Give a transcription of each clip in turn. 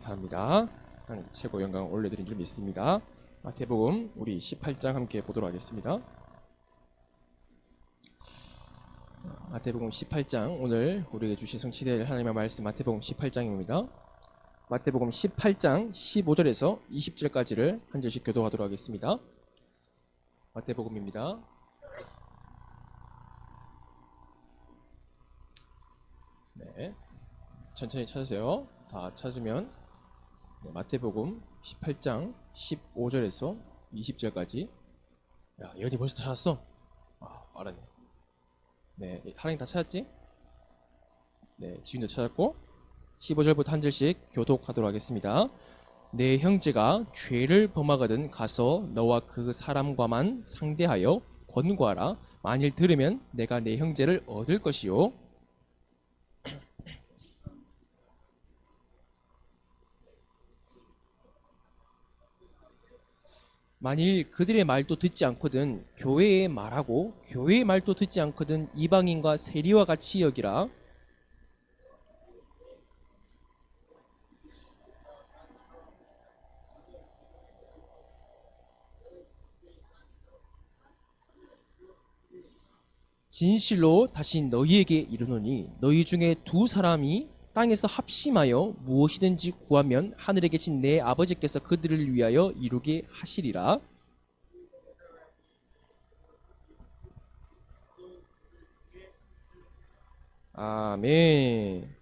감사합니다. 하나님 최고 영광 올려드린 줄 믿습니다. 마태복음 우리 18장 함께 보도록 하겠습니다. 마태복음 18장, 오늘 우리에게 주신 성취될 하나님의 말씀 마태복음 18장입니다. 마태복음 18장 15절에서 20절까지를 한 절씩 교도하도록 하겠습니다. 마태복음입니다. 네, 천천히 찾으세요. 다 찾으면 마태복음 18장 15절에서 20절까지. 야, 예언이 벌써 찾았어? 아, 알았네. 네, 하랑이 다 찾았지? 네, 지훈도 찾았고 15절부터 한 절씩 교독하도록 하겠습니다. 내 형제가 죄를 범하거든 가서 너와 그 사람과만 상대하여 권고하라. 만일 들으면 내가 내 형제를 얻을 것이요. 만일 그들의 말도 듣지 않거든 교회의 말하고 교회의 말도 듣지 않거든 이방인과 세리와 같이 여기라. 진실로 다시 너희에게 이르노니 너희 중에 두 사람이 땅에서 합심하여 무엇이든지 구하면 하늘에 계신 내 아버지께서 그들을 위하여 이루게 하시리라. 아멘.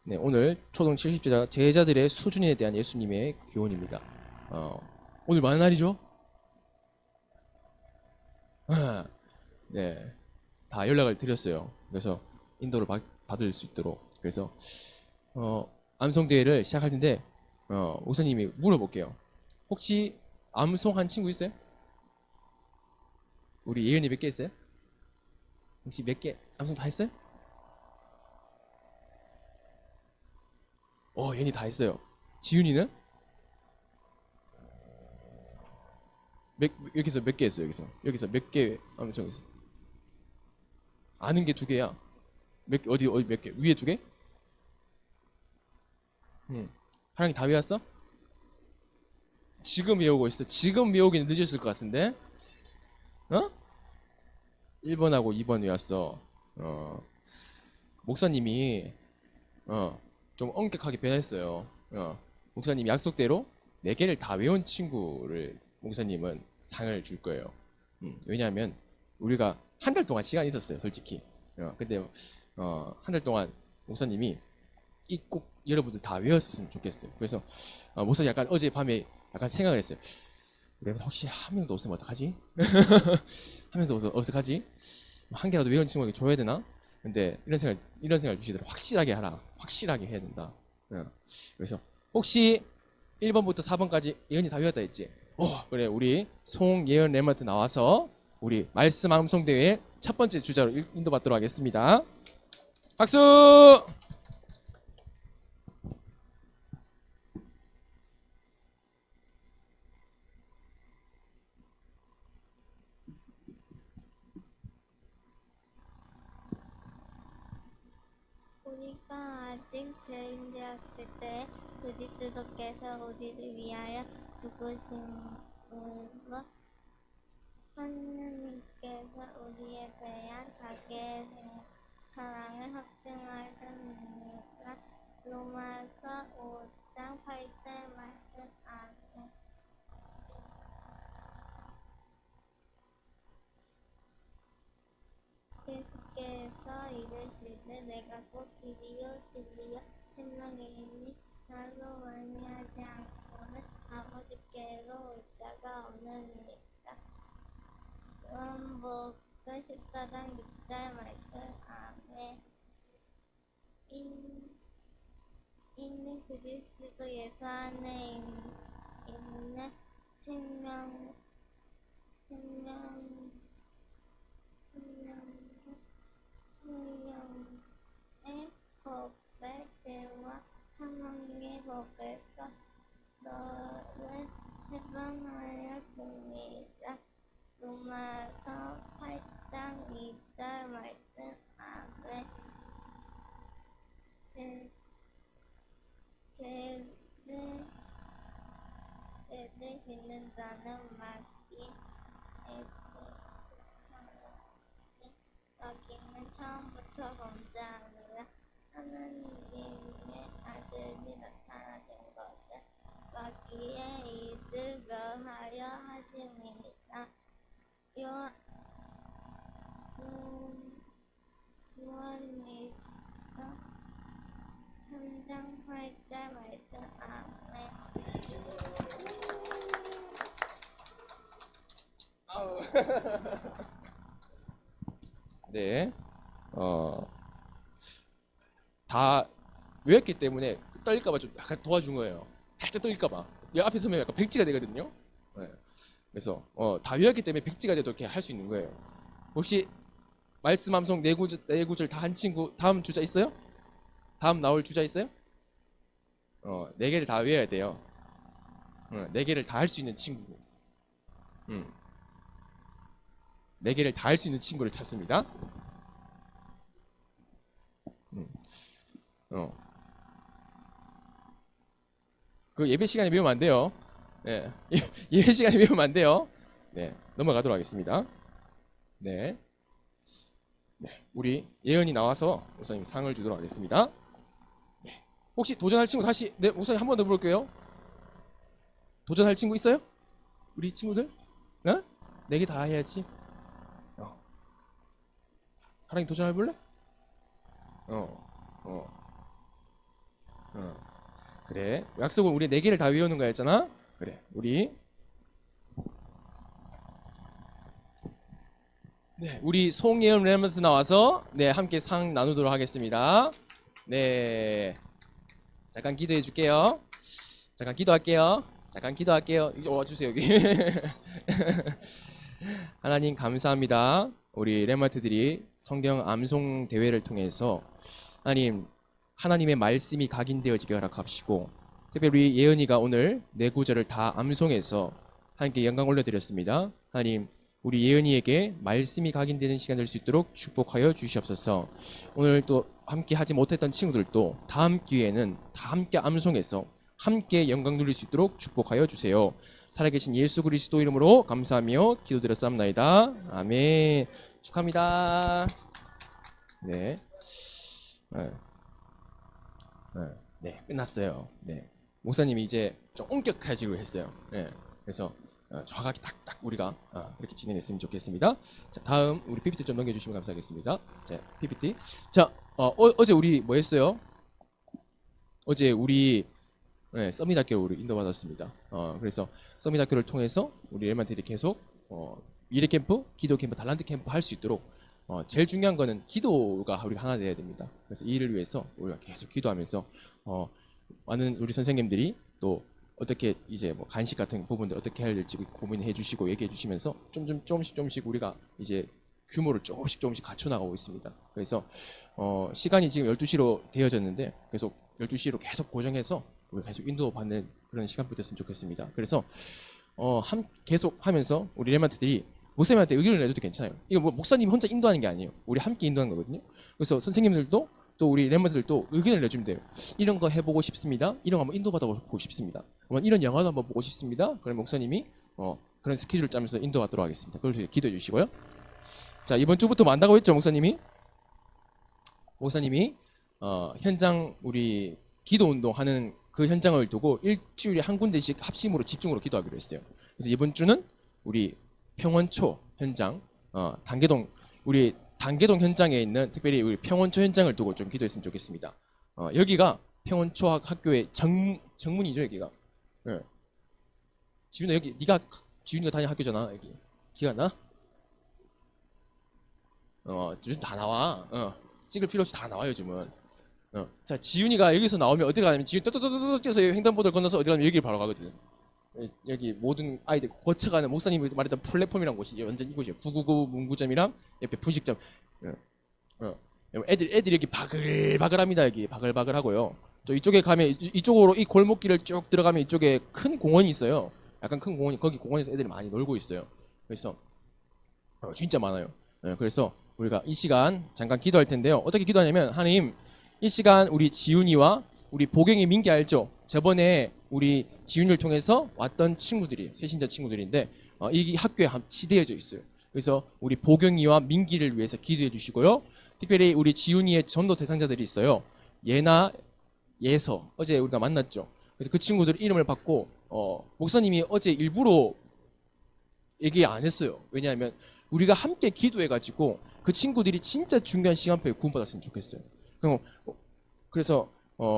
네, 오늘 초등 70제자 제자들의 수준에 대한 예수님의 교훈입니다. 오늘 많은 날이죠? 네, 다 연락을 드렸어요. 그래서 인도를 받을 수 있도록. 그래서 암송대회를 시작할 텐데 목사님이 물어볼게요. 혹시 암송한 친구 있어요? 우리 예은이 몇 개 있어요? 혹시 몇 개 암송 다 했어요? 예은이 다 했어요. 지윤이는? 여기서 몇 개 했어요? 여기서 몇 개 암송 했어요? 아는 게 두 개야. 어디 몇 개? 위에 두 개? 하랑이 다 외웠어? 지금 외우고 있어. 지금 외우기는 늦었을 것 같은데? 1번하고 2번 외웠어. 목사님이 좀 엄격하게 변했어요. 목사님 약속대로 4개를 다 외운 친구를 목사님은 상을 줄 거예요. 왜냐하면 우리가 한 달 동안 시간이 있었어요, 솔직히. 근데 한 달 동안 목사님이 이 꼭 여러분들 다 외웠으면 좋겠어요. 그래서 목사님 약간 어젯밤에 약간 생각을 했어요. 여러분 혹시 한 명도 없으면 어떡하지? 한 명도 어떡하지? 한 개라도 외운 친구에게 줘야 되나? 근데 이런 생각 주시더라고요. 확실하게 하라. 확실하게 해야 된다. 그래서 혹시 1번부터 4번까지 예언이 다 외웠다 했지? 그래, 우리 송예언 랩런트 나와서 우리 말씀 암송 대회 첫 번째 주자로 인도받도록 하겠습니다. 박수! 우리가 아직 죄인되었을 때 그리스도께서 우리를 위하여 죽으심으로 하느님께서 우리에 대한 자기의 사랑을 확증하셨느니라. 로마서 5장 8절 말씀. 아멘. 예수께서 이르시되 내가 곧 길이요 진리요 생명이니 나로 말미암지 않고는 아버지께로 올 자가 없느니라. 요한복음 14장 6절 말씀. 아멘. 이는 그리스도 예수 안에 있는 생명의 법의 죄와 사망의 법에서 너를 해방하였습니다. 로마서 8장 2절 말씀. 아멘. 죄가 지는 자는 마귀의 마귀는 처음부터 범죄하느라 하나님의 아들이 나타나신 것을 마귀의 이익을 멸하려 하심이니라. 요한일서 3장 8절 말씀. 아멘. 네. 다 외웠기 때문에 떨릴까봐 좀 약간 도와준 거예요. 살짝 떨릴까봐. 이 앞에 서면 약간 백지가 되거든요. 네. 그래서 다 외웠기 때문에 백지가 돼도 이렇게 할 수 있는 거예요. 혹시 말씀 암송 네 구절 다 한 친구 다음 주자 있어요? 다음 나올 주자 있어요? 네 개를 다 외워야 돼요. 네 개를 다 할 수 있는 친구. 네 개를 다 할 수 있는 친구를 찾습니다. 그 예배 시간에 배우면 안 돼요. 네. 예배 시간에 배우면 안 돼요. 네. 넘어가도록 하겠습니다. 네. 네. 우리 예은이 나와서 목사님 상을 주도록 하겠습니다. 네. 혹시 도전할 친구 다시 네, 목사님 한 번 더 물을게요. 도전할 친구 있어요? 우리 친구들? 네? 네 개 다 해야지. 하랑이 도전해 볼래? 그래. 약속은 우리 네 개를 다 외우는 거였잖아. 그래. 우리 송예은 랩런트 나와서 네 함께 상 나누도록 하겠습니다. 네. 잠깐 기도해 줄게요. 잠깐 기도할게요. 여기 와주세요 여기. 하나님 감사합니다. 우리 랩런트들이 성경 암송 대회를 통해서 하나님의 말씀이 각인되어지게 허락하시고 특별히 우리 예은이가 오늘 네 구절을 다 암송해서 하나님께 영광 올려드렸습니다. 하나님 우리 예은이에게 말씀이 각인되는 시간 될 수 있도록 축복하여 주시옵소서. 오늘 또 함께 하지 못했던 친구들도 다음 기회에는 다 함께 암송해서 함께 영광 누릴 수 있도록 축복하여 주세요. 살아계신 예수 그리스도 이름으로 감사하며 기도드렸사옵나이다. 아멘. 축하합니다. 네. 네, 끝났어요. 네. 목사님이 이제 좀 엄격해지기로 했어요. 네. 그래서 정확하게 딱딱 우리가 그렇게 진행했으면 좋겠습니다. 자, 다음 우리 PPT 좀 넘겨주시면 감사하겠습니다. 자, PPT. 자, 어제 우리 뭐 했어요? 어제 우리 서밋 학교를 우리 인도받았습니다. 그래서 서밋 학교를 통해서 우리 렘한테들이 계속 미래 캠프, 기도 캠프, 달란트 캠프 할 수 있도록 제일 중요한 거는 기도가 우리가 하나 돼야 됩니다. 그래서 이 일을 위해서 우리가 계속 기도하면서 많은 우리 선생님들이 또 어떻게 이제 뭐 간식 같은 부분들 어떻게 해야 될지 고민해 주시고 얘기해 주시면서 조금씩 우리가 이제 규모를 조금씩 갖춰 나가고 있습니다. 그래서 시간이 지금 12시로 되어졌는데 계속 12시로 계속 고정해서 우리 계속 인도받는 그런 시간표 됐으면 좋겠습니다. 그래서 계속 하면서 우리 렘한테들이 목사님한테 의견을 내줘도 괜찮아요. 이거 뭐 목사님이 혼자 인도하는 게 아니에요. 우리 함께 인도하는 거거든요. 그래서 선생님들도 또 우리 렘버들도 의견을 내주면 돼요. 이런 거 해보고 싶습니다. 이런 거 한번 인도받아보고 싶습니다. 이런 영화도 한번 보고 싶습니다. 그럼 목사님이 그런 스케줄을 짜면서 인도하도록 하겠습니다. 그걸 기도해 주시고요. 자, 이번 주부터 뭐 한다고 했죠, 목사님이? 현장 우리 기도 운동하는 그 현장을 두고 일주일에 한 군데씩 합심으로 집중으로 기도하기로 했어요. 그래서 이번 주는 우리 평원초 현장, 우리 단계동 현장에 있는 특별히 우리 평원초 현장을 두고 좀 기도했으면 좋겠습니다. 여기가 평원초 학교의 정문이죠, 여기가. 네. 지윤아, 여기 지윤이가 다니는 학교잖아, 여기. 기가 나? 요즘 다 나와. 찍을 필요 없이 다 나와 요즘은. 자, 지윤이가 여기서 나오면 어디 가냐면 지윤이 떠떠떠떠 뛰어서 횡단보도를 건너서 어디 가면 여기를 바로 가거든. 여기 모든 아이들 거쳐가는 목사님이 말했던 플랫폼이란 곳이 완전 이곳이에요. 999 문구점이랑 옆에 분식점. 애들 여기 바글바글합니다. 여기 바글바글하고요. 또 이쪽에 가면 이쪽으로 이 골목길을 쭉 들어가면 이쪽에 큰 공원이 있어요. 약간 큰 공원이 거기 공원에서 애들이 많이 놀고 있어요. 그래서 진짜 많아요. 그래서 우리가 이 시간 잠깐 기도할 텐데요. 어떻게 기도하냐면 하나님 이 시간 우리 지훈이와 우리 보경이 민기 알죠? 저번에 우리 지윤을 통해서 왔던 친구들이 새신자 친구들인데 이 학교에 합치되어져 있어요. 그래서 우리 보경이와 민기를 위해서 기도해 주시고요. 특별히 우리 지윤이의 전도 대상자들이 있어요. 예나 예서 어제 우리가 만났죠. 그래서 그 친구들 이름을 받고 목사님이 어제 일부러 얘기 안 했어요. 왜냐하면 우리가 함께 기도해가지고 그 친구들이 진짜 중요한 시간표에 구원받았으면 좋겠어요. 그래서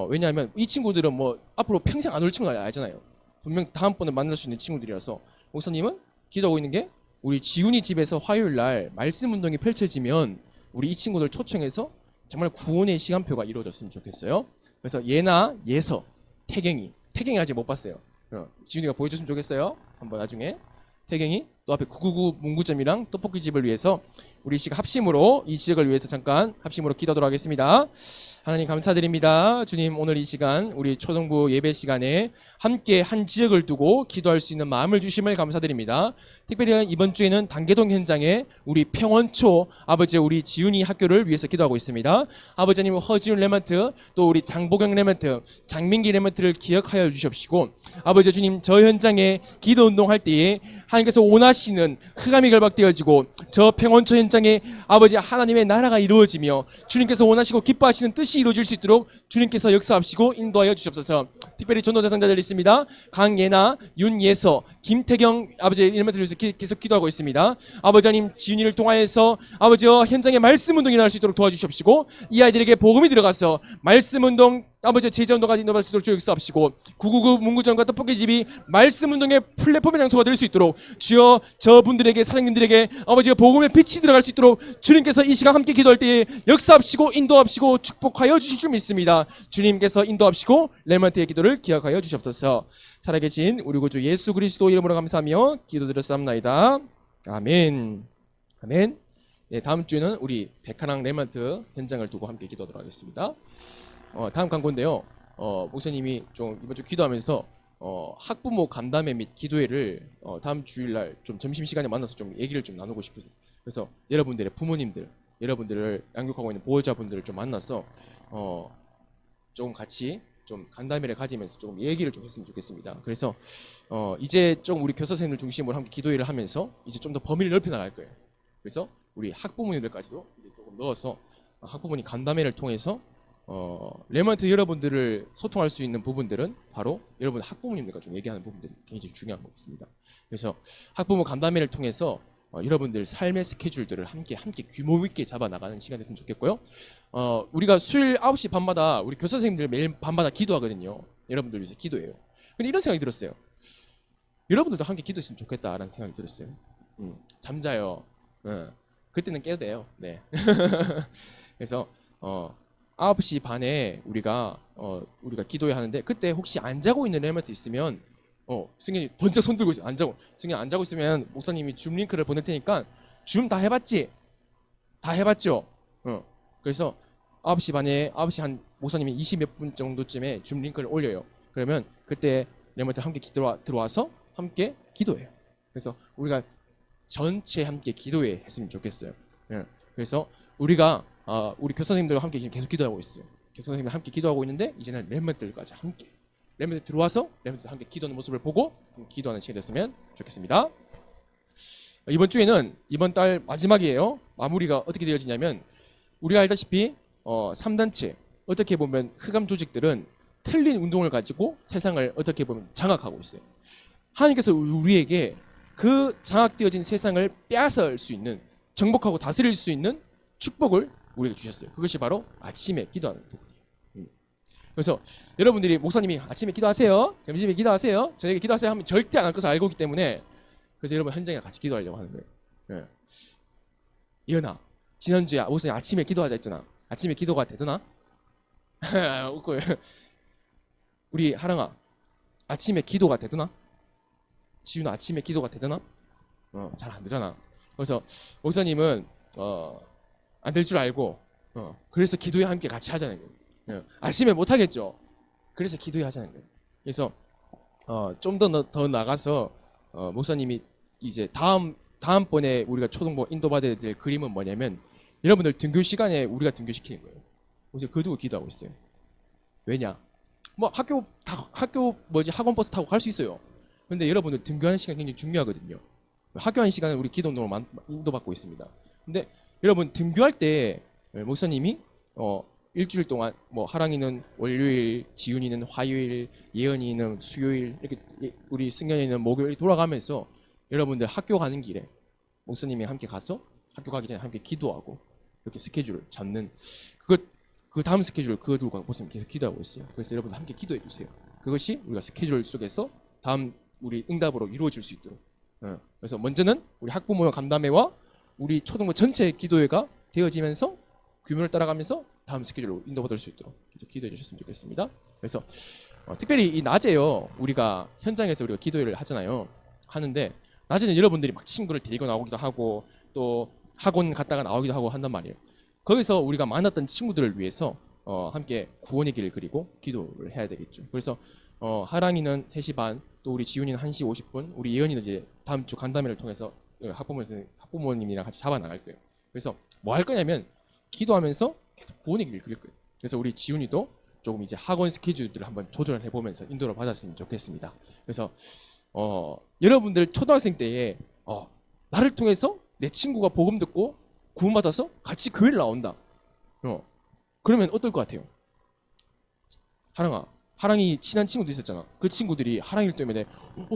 왜냐하면 이 친구들은 뭐 앞으로 평생 안 올 친구들 알잖아요. 분명 다음번에 만날 수 있는 친구들이라서 목사님은 기도하고 있는 게 우리 지훈이 집에서 화요일 날 말씀 운동이 펼쳐지면 우리 이 친구들 초청해서 정말 구원의 시간표가 이루어졌으면 좋겠어요. 그래서 예나 예서 태경이 아직 못 봤어요. 지훈이가 보여줬으면 좋겠어요. 한번 나중에 태경이 또 앞에 999 문구점이랑 떡볶이집을 위해서 우리 시가 합심으로 이 지역을 위해서 잠깐 합심으로 기도하도록 하겠습니다. 하나님 감사드립니다. 주님 오늘 이 시간 우리 초등부 예배 시간에 함께 한 지역을 두고 기도할 수 있는 마음을 주심을 감사드립니다. 특별히 이번 주에는 단계동 현장에 우리 평원초 아버지 우리 지훈이 학교를 위해서 기도하고 있습니다. 아버지님 허지훈 레먼트 또 우리 장보경 레먼트 장민기 레먼트를 기억하여 주십시고 아버지 주님 저 현장에 기도 운동할 때에 하나님께서 원하시는 흑암이 결박되어지고 저 평원초 현장에 아버지 하나님의 나라가 이루어지며 주님께서 원하시고 기뻐하시는 뜻이 이루어질 수 있도록 주님께서 역사하시고 인도하여 주시옵소서. 특별히 전도 대상자들이 있습니다. 강예나, 윤예서, 김태경 아버지 이름을 들려서 계속 기도하고 있습니다. 아버지 하나님 지윤이를 통하여서 아버지와 현장에 말씀 운동이 일어날 수 있도록 도와주시옵시고 이 아이들에게 복음이 들어가서 말씀 운동 아버지 제자운동까지 인도할 수 있도록 역사하시고 999 문구점과 떡볶이집이 말씀 운동의 플랫폼의 장소가 될 수 있도록 주여 저분들에게 사장님들에게 아버지가 복음의 빛이 들어갈 수 있도록 주님께서 이 시간 함께 기도할 때에 역사하시고 인도하시고 축복하여 주실 줄 믿습니다. 주님께서 인도하시고 레몬트의 기도를 기억하여 주시옵소서. 살아계신 우리 구주 예수 그리스도 이름으로 감사하며 기도드렸사옵나이다. 아멘. 아멘. 네, 다음 주에는 우리 백한항 레몬트 현장을 두고 함께 기도하도록 하겠습니다. 다음 광고인데요. 목사님이 좀 이번 주 기도하면서 학부모 간담회 및 기도회를 다음 주일날 좀 점심시간에 만나서 좀 얘기를 좀 나누고 싶어서 그래서 여러분들의 부모님들, 여러분들을 양육하고 있는 보호자분들을 좀 만나서 좀 같이 좀 간담회를 가지면서 조금 얘기를 좀 했으면 좋겠습니다. 그래서 이제 좀 우리 교사선생님들 중심으로 함께 기도회를 하면서 이제 좀 더 범위를 넓혀 나갈 거예요. 그래서 우리 학부모님들까지도 이제 조금 넣어서 학부모님 간담회를 통해서 레먼트 여러분들을 소통할 수 있는 부분들은 바로 여러분 학부모님들과 좀 얘기하는 부분들이 굉장히 중요한 것 같습니다. 그래서 학부모 간담회를 통해서 여러분들 삶의 스케줄들을 함께 규모 있게 잡아 나가는 시간이 됐으면 좋겠고요. 우리가 수요일 9시 반마다 우리 교사 선생님들 매일 밤마다 기도하거든요. 여러분들 위해서 기도해요. 근데 이런 생각이 들었어요. 여러분들도 함께 기도했으면 좋겠다라는 생각이 들었어요. 잠자요. 그때는 깨도 돼요. 네. 그래서 9시 반에 우리가 기도해야 하는데 그때 혹시 안 자고 있는 레몬트 있으면 승현이 번쩍 손 들고 있어. 안 자고. 승현이 안 자고 있으면 목사님이 줌 링크를 보낼 테니까 줌 다 해봤지? 다 해봤죠? 그래서 9시 반에 9시 한 목사님이 20몇 분 정도쯤에 줌 링크를 올려요. 그러면 그때 레몬트 함께 들어와서 함께 기도해요. 그래서 우리가 전체 함께 기도회 했으면 좋겠어요. 그래서 우리가 우리 교사 선생님들과 함께 지금 계속 기도하고 있어요. 교사 선생님들 함께 기도하고 있는데 이제는 렘먼트들까지 함께 렘먼트 들어와서 렘먼트 함께 기도하는 모습을 보고 기도하는 시간이 됐으면 좋겠습니다. 이번 주에는 이번 달 마지막이에요. 마무리가 어떻게 되어지냐면 우리가 알다시피 3단체 어떻게 보면 흑암 조직들은 틀린 운동을 가지고 세상을 어떻게 보면 장악하고 있어요. 하나님께서 우리에게 그 장악되어진 세상을 빼앗을 수 있는 정복하고 다스릴 수 있는 축복을 우리에게 주셨어요. 그것이 바로 아침에 기도하는 부분이에요. 그래서 여러분들이 목사님이 아침에 기도하세요, 점심에 기도하세요, 저녁에 기도하세요 하면 절대 안 할 것을 알고 있기 때문에 그래서 여러분 현장에 같이 기도하려고 하는 거예요. 이현아, 지난주에 목사님 아침에 기도하자 했잖아. 아침에 기도가 되더나? 웃고요. 우리 하랑아, 아침에 기도가 되더나? 지훈아, 아침에 기도가 되더나? 잘 안 되잖아. 그래서 목사님은 안 될 줄 알고 그래서 기도회 함께 같이 하자는 거예요. 아침에 못 하겠죠. 그래서 기도회 하자는 거예요. 그래서 좀 더 나가서 목사님이 이제 다음번에 우리가 초등부 인도받아야 될 그림은 뭐냐면 여러분들 등교 시간에 우리가 등교시키는 거예요. 그래서 그 두고 기도하고 있어요. 왜냐? 뭐 학교 뭐지 학원 버스 타고 갈 수 있어요. 근데 여러분들 등교하는 시간 굉장히 중요하거든요. 학교하는 시간은 우리 기도 운동으로 인도받고 있습니다. 근데 여러분 등교할 때 목사님이 일주일 동안 뭐 하랑이는 월요일, 지훈이는 화요일, 예언이는 수요일 이렇게 우리 승현이는 목요일 돌아가면서 여러분들 학교 가는 길에 목사님이 함께 가서 학교 가기 전에 함께 기도하고 이렇게 스케줄을 잡는 그 다음 스케줄 그거 두고 목사님 계속 기도하고 있어요. 그래서 여러분들 함께 기도해 주세요. 그것이 우리가 스케줄 속에서 다음 우리 응답으로 이루어질 수 있도록. 그래서 먼저는 우리 학부모 간담회와 우리 초등부 전체 기도회가 되어지면서 규모를 따라가면서 다음 스케줄로 인도받을 수 있도록 계속 기도해 주셨으면 좋겠습니다. 그래서 특별히 이 낮에요 우리가 현장에서 우리가 기도회를 하잖아요. 하는데 낮에는 여러분들이 막 친구를 데리고 나오기도 하고 또 학원 갔다가 나오기도 하고 한단 말이에요. 거기서 우리가 만났던 친구들을 위해서 함께 구원의 길을 그리고 기도를 해야 되겠죠. 그래서 하랑이는 3시 반, 또 우리 지훈이는 1시 50분, 우리 예언이는 이제 다음 주 간담회를 통해서 학부모님이랑 같이 잡아 나갈 거예요. 그래서 뭐 할 거냐면 기도하면서 계속 구원의 길을 그릴 거예요. 그래서 우리 지훈이도 조금 이제 학원 스케줄들을 한번 조절을 해보면서 인도를 받았으면 좋겠습니다. 그래서 여러분들 초등학생 때에 나를 통해서 내 친구가 복음 듣고 구원받아서 같이 교회를 나온다. 그러면 어떨 것 같아요? 하랑이 친한 친구도 있었잖아. 그 친구들이 하랑이를 때문에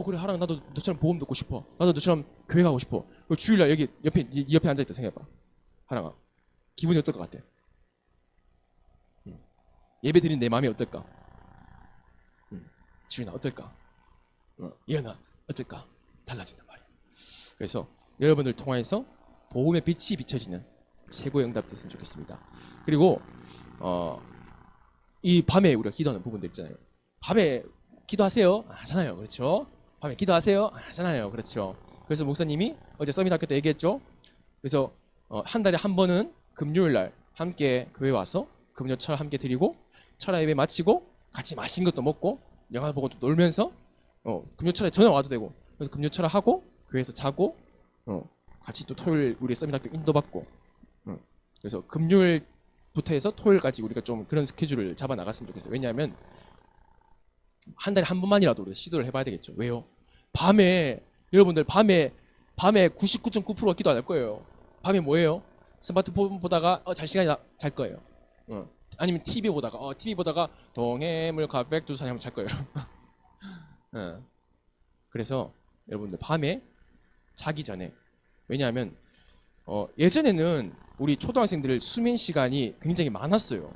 그래 하랑 나도 너처럼 복음 듣고 싶어. 나도 너처럼 교회 가고 싶어. 그리고 주일날 여기 옆에 앉아있다 생각해봐. 하랑아 기분이 어떨 것 같아? 예배 드린 내 마음이 어떨까? 지훈아 어떨까? 예은아 어떨까? 달라진단 말이야. 그래서 여러분들 통해서 복음의 빛이 비춰지는 최고의 응답 됐으면 좋겠습니다. 그리고 이 밤에 우리가 기도하는 부분들 있잖아요. 밤에 기도하세요? 안 하잖아요. 그렇죠? 밤에 기도하세요? 안 하잖아요. 그렇죠? 그래서 목사님이 어제 서밋 학교 때 얘기했죠. 그래서 한 달에 한 번은 금요일 날 함께 교회 와서 금요 철 함께 드리고 철야 예배 마치고 같이 맛있는 것도 먹고 영화 보고 또 놀면서 금요 철에 저녁 와도 되고 그래서 금요 철야 하고 교회에서 자고 같이 또 토요일 우리 서밋 학교 인도받고 그래서 금요일부터 해서 토요일까지 우리가 좀 그런 스케줄을 잡아 나갔으면 좋겠어요. 왜냐하면 한 달에 한 번만이라도 우리가 시도를 해봐야 되겠죠. 왜요? 밤에 여러분들 밤에 99.9%가 기도 안 할 거예요. 밤에 뭐예요? 스마트폰 보다가 잘 시간이 잘 거예요. 아니면 TV 보다가 동해물가 백두산 하면 잘 거예요. 그래서 여러분들 밤에 자기 전에 왜냐하면 예전에는 우리 초등학생들 수면 시간이 굉장히 많았어요.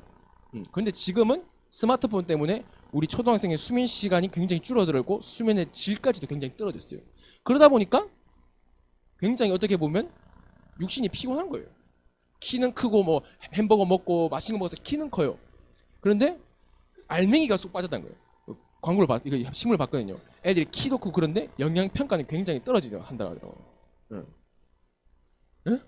근데 지금은 스마트폰 때문에 우리 초등학생의 수면 시간이 굉장히 줄어들고 수면의 질까지도 굉장히 떨어졌어요. 그러다 보니까 굉장히 어떻게 보면 육신이 피곤한 거예요. 키는 크고 뭐 햄버거 먹고 맛있는 거 먹어서 키는 커요. 그런데 알맹이가 쏙 빠졌다는 거예요. 광고를 이거 신문을 봤거든요. 애들이 키도 크고 그런데 영양 평가는 굉장히 떨어진다고 하더라고요. 응?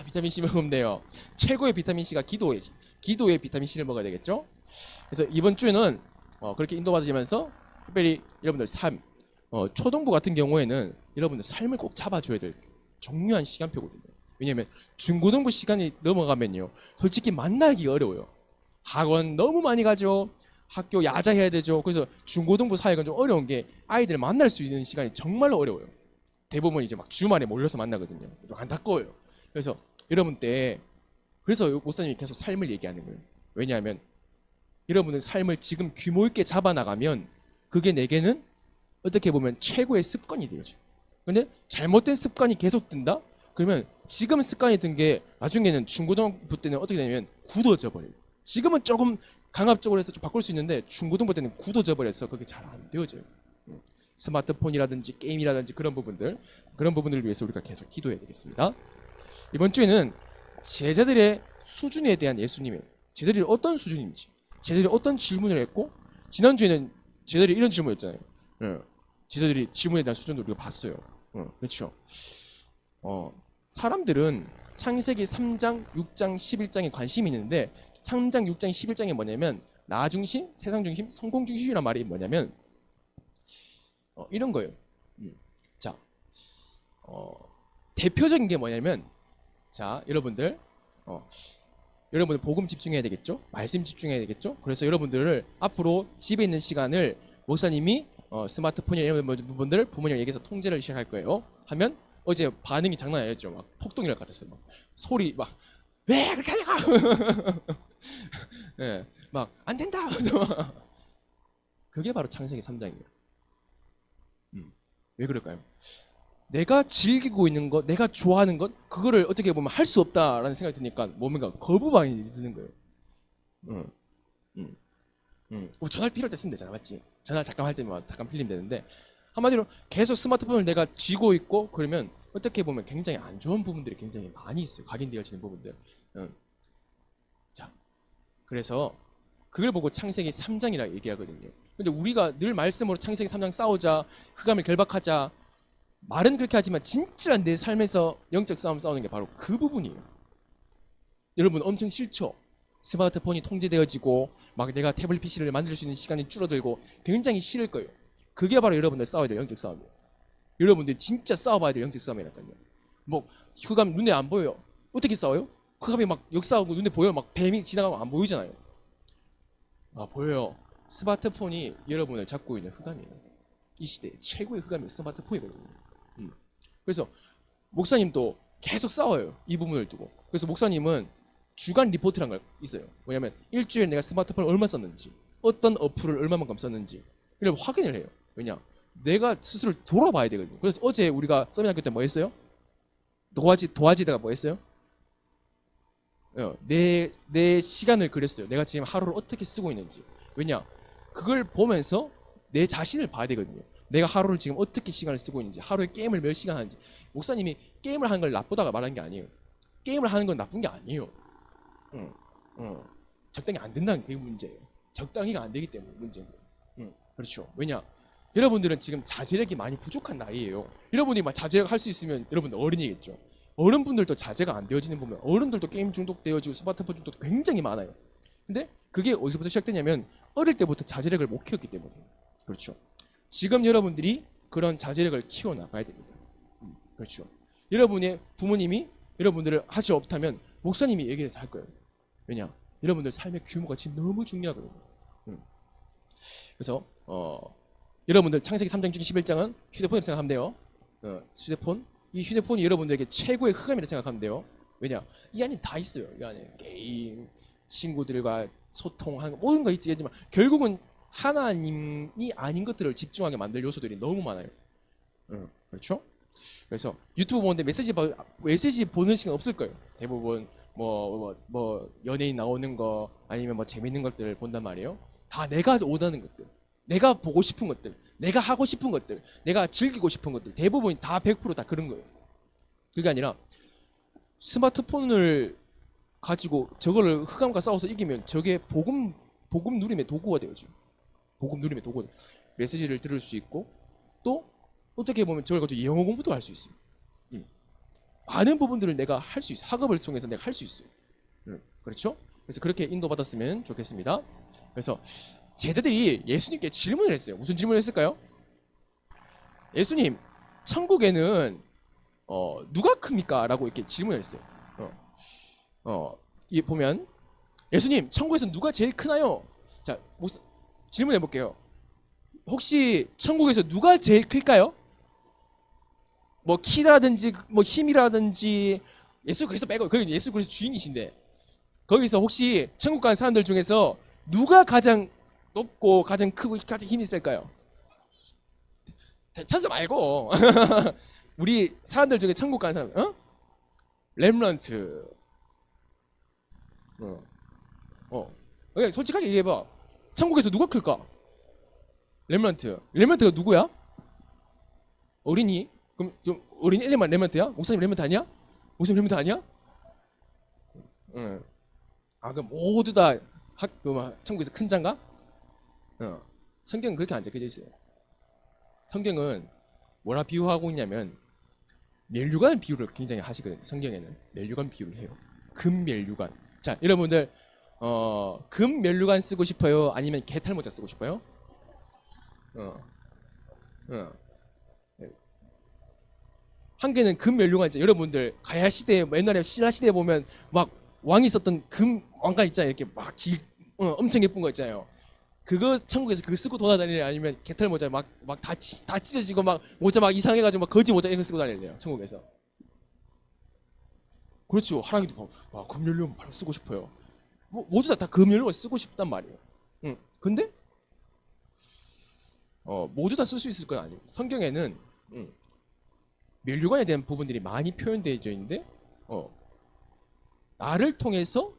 비타민 C 먹으면 돼요. 최고의 비타민 C가 기도의 비타민 C를 먹어야 되겠죠? 그래서 이번 주에는 그렇게 인도받으시면서 특별히 여러분들 초등부 같은 경우에는 여러분들 삶을 꼭 잡아줘야 될 중요한 시간표거든요. 왜냐면 중고등부 시간이 넘어가면요 솔직히 만나기 어려워요. 학원 너무 많이 가죠. 학교 야자해야 되죠. 그래서 중고등부 사회가 좀 어려운 게 아이들 만날 수 있는 시간이 정말로 어려워요. 대부분 이제 막 주말에 몰려서 만나거든요. 좀 안타까워요. 그래서 여러분 때 그래서 목사님이 계속 삶을 얘기하는 거예요. 왜냐하면 여러분의 삶을 지금 규모 있게 잡아나가면 그게 내게는 어떻게 보면 최고의 습관이 되어져. 근데 잘못된 습관이 계속 든다? 그러면 지금 습관이 든 게 나중에는 중고등부 때는 어떻게 되냐면 굳어져 버려요. 지금은 조금 강압적으로 해서 좀 바꿀 수 있는데 중고등부 때는 굳어져 버려서 그게 잘 안 되어져요. 스마트폰이라든지 게임이라든지 그런 부분들을 위해서 우리가 계속 기도해야 되겠습니다. 이번 주에는 제자들의 수준에 대한 제자들이 어떤 수준인지 제자들이 어떤 질문을 했고 지난주에는 제자들이 이런 질문을 했잖아요. 제자들이 질문에 대한 수준도 우리가 봤어요. 그렇죠. 사람들은 창세기 3장, 6장, 11장에 관심이 있는데 3장, 6장, 11장이 뭐냐면 나 중심, 세상 중심, 성공 중심이란 말이 뭐냐면 이런 거예요. 자, 대표적인 게 뭐냐면 자, 여러분들 여러분들 복음 집중해야 되겠죠? 말씀 집중해야 되겠죠? 그래서 여러분들을 앞으로 집에 있는 시간을 목사님이 스마트폰이나 이런 부분들 부모님 얘기해서 통제를 시작할 거예요. 하면 어제 반응이 장난 아니었죠. 막 폭동일 것 같았어요. 막 소리 막 왜 그렇게 하냐고. 예, 막 안 된다. 그래서 막 그게 바로 창세기 3장이에요. 왜 그럴까요? 내가 즐기고 있는 것, 내가 좋아하는 것, 그거를 어떻게 보면 할 수 없다라는 생각이 드니까 뭔가 거부감이 드는 거예요. 응, 응, 응. 전화를 필요할 때 쓰면 되잖아, 맞지? 전화 잠깐 할 때만 잠깐 필리면 되는데 한마디로 계속 스마트폰을 내가 쥐고 있고 그러면 어떻게 보면 굉장히 안 좋은 부분들이 굉장히 많이 있어요. 각인되어지는 부분들. 응. 자, 그래서 그걸 보고 창세기 3장이라 얘기하거든요. 근데 우리가 늘 말씀으로 창세기 3장 싸우자, 흑암을 결박하자, 말은 그렇게 하지만 진짜 내 삶에서 영적 싸움 싸우는 게 바로 그 부분이에요. 여러분 엄청 싫죠? 스마트폰이 통제되어지고 막 내가 태블릿 PC를 만들 수 있는 시간이 줄어들고 굉장히 싫을 거예요. 그게 바로 여러분들 싸워야 될 영적 싸움이에요. 여러분들 진짜 싸워봐야 될 영적 싸움이라니까요. 뭐 흑암 눈에 안 보여요. 어떻게 싸워요? 흑암이 막 역사하고 눈에 보여요. 막 뱀이 지나가면 안 보이잖아요. 아 보여요. 스마트폰이 여러분을 잡고 있는 흑암이에요. 이 시대의 최고의 흑암이 스마트폰이거든요. 그래서 목사님도 계속 싸워요. 이 부분을 두고. 그래서 목사님은 주간 리포트란 걸 있어요. 뭐냐면 일주일에 내가 스마트폰을 얼마 썼는지, 어떤 어플을 얼마만큼 썼는지 이걸 확인을 해요. 왜냐? 내가 스스로 돌아봐야 되거든요. 그래서 어제 우리가 서민학교 때 뭐 했어요? 도화지다가 뭐 했어요? 내 시간을 그렸어요. 내가 지금 하루를 어떻게 쓰고 있는지. 왜냐? 그걸 보면서 내 자신을 봐야 되거든요. 내가 하루를 지금 어떻게 시간을 쓰고 있는지, 하루에 게임을 몇 시간 하는지. 목사님이 게임을 하는 걸 나쁘다가 말하는 게 아니에요. 게임을 하는 건 나쁜 게 아니에요. 응, 응. 적당히 안 된다는 게 문제예요. 적당히가 안 되기 때문에 문제고. 응, 그렇죠. 왜냐? 여러분들은 지금 자제력이 많이 부족한 나이예요. 여러분이 막 자제력 할 수 있으면 여러분들 어른이겠죠. 어른분들도 자제가 안 되어지는 보면 어른들도 게임 중독되어지고 스마트폰 중독 굉장히 많아요. 근데 그게 어디서부터 시작되냐면 어릴 때부터 자제력을 못 키웠기 때문에. 그렇죠. 지금 여러분들이 그런 자제력을 키워나가야 됩니다. 그렇죠. 여러분의 부모님이 여러분들을 하지 없다면 목사님이 얘기를 해서 할 거예요. 왜냐? 여러분들 삶의 규모가 지금 너무 중요하거든요. 그래서 여러분들 창세기 3장 중에 11장은 휴대폰이라고 생각하면 돼요. 휴대폰. 이 휴대폰이 여러분들에게 최고의 흑암이라고 생각하면 돼요. 왜냐? 이 안에 다 있어요. 이 안에 게임, 친구들과 소통하는 모든 거 있지. 하지만 결국은 하나님이 아닌 것들을 집중하게 만들 요소들이 너무 많아요. 그렇죠? 그래서 유튜브 보는데 메시지 보는 시간 없을 거예요. 대부분 뭐 연예인 나오는 거 아니면 뭐 재밌는 것들을 본단 말이에요. 다 내가 원하는 것들, 내가 보고 싶은 것들, 내가 하고 싶은 것들, 내가 즐기고 싶은 것들 대부분 다 100%다 그런 거예요. 그게 아니라 스마트폰을 가지고 저거를 흑암과 싸워서 이기면 저게 복음 누림의 도구가 되어죠. 복음 누림의 도구. 메시지를 들을 수 있고 또 어떻게 보면 저걸 가지고 영어 공부도 할 수 있어요. 많은 부분들을 내가 할 수 있어요. 학업을 통해서 내가 할 수 있어요. 그렇죠? 그래서 그렇게 인도받았으면 좋겠습니다. 그래서 제자들이 예수님께 질문을 했어요. 무슨 질문을 했을까요? 예수님, 천국에는 누가 큽니까? 라고 이렇게 질문을 했어요. 이 보면 예수님, 천국에서 누가 제일 크나요? 자, 질문해 볼게요. 혹시 천국에서 누가 제일 클까요? 뭐 키라든지 뭐 힘이라든지 예수 그리스도 빼고 거기 예수 그리스도 주인이신데 거기서 혹시 천국 간 사람들 중에서 누가 가장 높고 가장 크고 가장 힘이 셀까요? 찬스 말고 우리 사람들 중에 천국 간 사람 렘넌트 그냥 솔직하게 얘기해봐. 천국에서 누가 클까? 렘넌트가 누구야? 어린이? 그럼 좀 어린이 애들만 렘넌트야? 목사님 렘넌트 아니야? 목사님 렘넌트 아니야? 응. 아 그럼 모두 다 천국에서 큰 자인가? 성경은 그렇게 안 적혀져 있어요. 성경은 뭐라 비유하고 있냐면 멸류관 비유를 굉장히 하시거든요. 성경에는 멸류관 비유를 해요. 금 멸류관. 자 여러분들 금 멸류관 쓰고 싶어요? 아니면 개탈모자 쓰고 싶어요? 한 개는 금 멸류관 이제 여러분들 가야 시대 옛날에 신라 시대에 보면 막 왕이 썼던 금 왕관 있잖아요. 이렇게 막 엄청 예쁜 거 있잖아요. 그거 천국에서 그거 쓰고 돌아다니냐 아니면 개털 모자 다 찢어지고 막 모자 막 이상해가지고 막 거지 모자 이런 거 쓰고 다니래요. 천국에서. 그렇죠. 하랑이도 막, 와, 금연료 바로 쓰고 싶어요. 모두 다 금연료를 쓰고 싶단 말이에요. 근데 모두 다 쓸 수 있을 건 아니에요. 성경에는 면류관에 대한 부분들이 많이 표현되어 있는데 나를 통해서